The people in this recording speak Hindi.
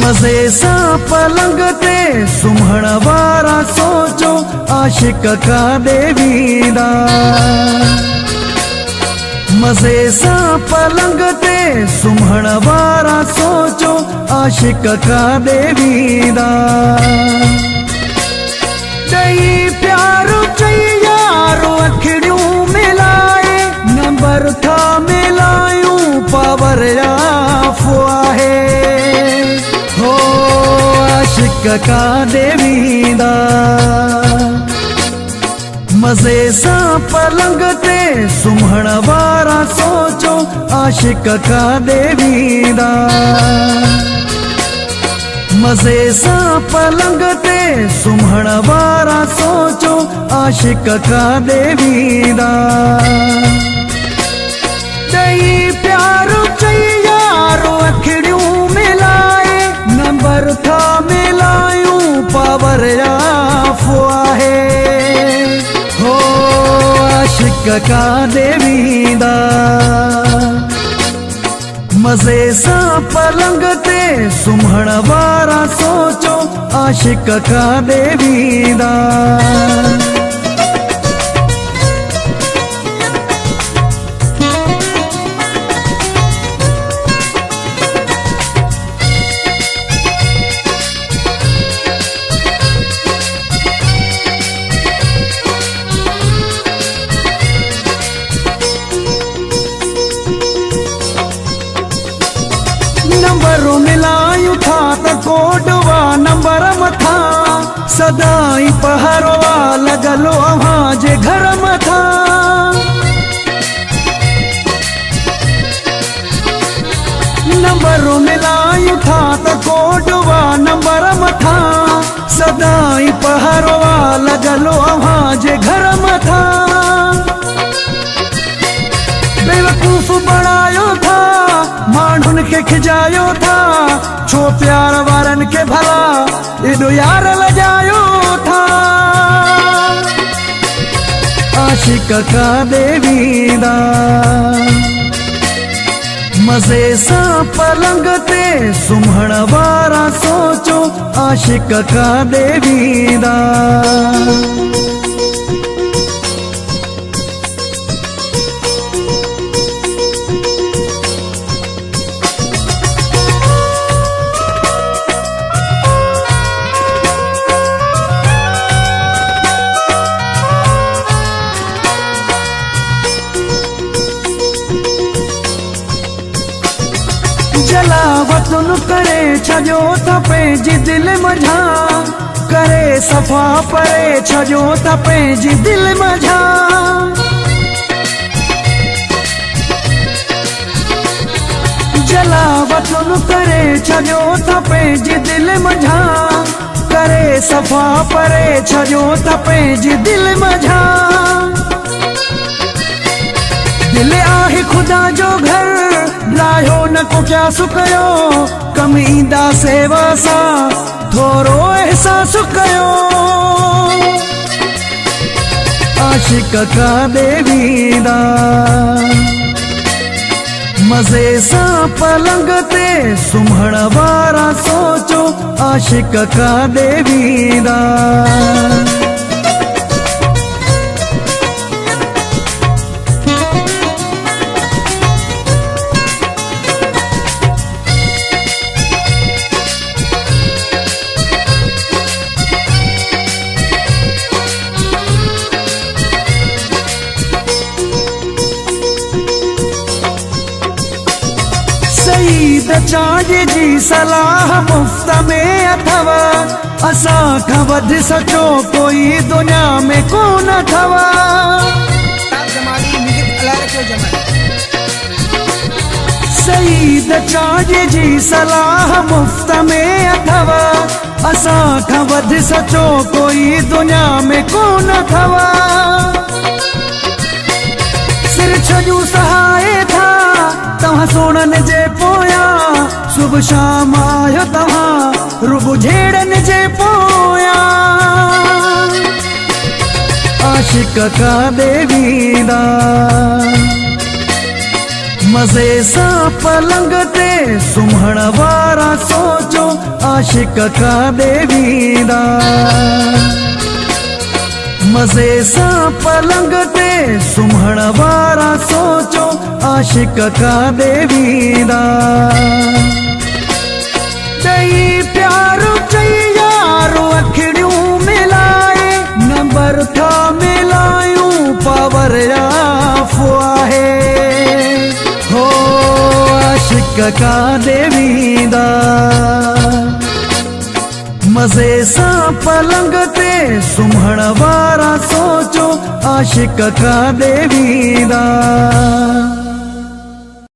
मज़े सा पलंग ते सुम्हण वारा सोचो आशिक का देवीदा। मज़े सा पलंग ते सुम्हण वारा सोचो आशिक का देवीदा। दई प्यारो चई यारो अखिड़ियों मिलाए नंबर था मिलायूं पावर आफवा है हो आशिक का देवीदा। मज़े सा पलंग ते सुम्हण वारा सोचो आशिक का देवीदा। मज़े सा पलंग ते सुम्हण वारा सोचो आशिक का देवीदा। दई प्यारो चई यारो अखिड़ियों मिलाए नंबर था मिलायूं पावर आफवा है हो आशिक का देवीदा। मज़े सा पलंग ते सुम्हण वारा सोचो आशिक का देवीदा। नंबरों मिलायूं था त कोडवा नंबर मथा सदाई पहरवा लगलो अव्हां जे घर मथा। नंबरों मिलायूं था त कोडवा नंबर मथा सदाई पहरवा लगलो अव्हां जे घर मथा। बेवकूफ बणायो था माण्हुनि खे खिजायो था छो प्यार वारनि खे भला एॾो यार लॼायो था। आशिक का देवीदा। मज़े सा पलंग ते सुम्हण वारा सोचो आशिक का देवीदा। जलावतुन करे छजो त पंहिंजी दिल मझा करे सफ़ा परे छजो त पंहिंजी दिल मझा। जलावतुन करे छजो त पंहिंजी दिल मझा करे सफ़ा परे छजो त पंहिंजी दिल मझा। दिल आहे खुदा जो घर लायो न को क्या सुकयो कम ईंदा सेवा सा थोरो एहसास कयो। आशिक का देवीदा। मज़े सा पलंग ते सुम्हण वारा सोचो आशिक का देवीदा। सईद चाज जी सलाह मुफ्त में अथव असां खां वध सचो कोई दुनिया में कोन अथव। सईद चाज जी सलाह मुफ्त में अथव असां खां वध सचो कोई दुनिया में कोन अथव। सोणन जे पोया सुबह शाम आयो तव्हां रुगो झेड़न जे पोया आशिक का देवीदा मज़े सां पलंग ते सुम्हण वारा सोचो आशिक का देवीदा मज़े सां पलंग ते सुम्हण वारा सोचो आशिक का देवीदा चई प्यारो चई यारो अखिड़ियूं मिलाए नंबर था मिलायूं पावर याफ़ो आहे हो आशिक का देवीदा मज़े सां पलंग ते सुम्हण वारा सोचो आशिक का देवीदा।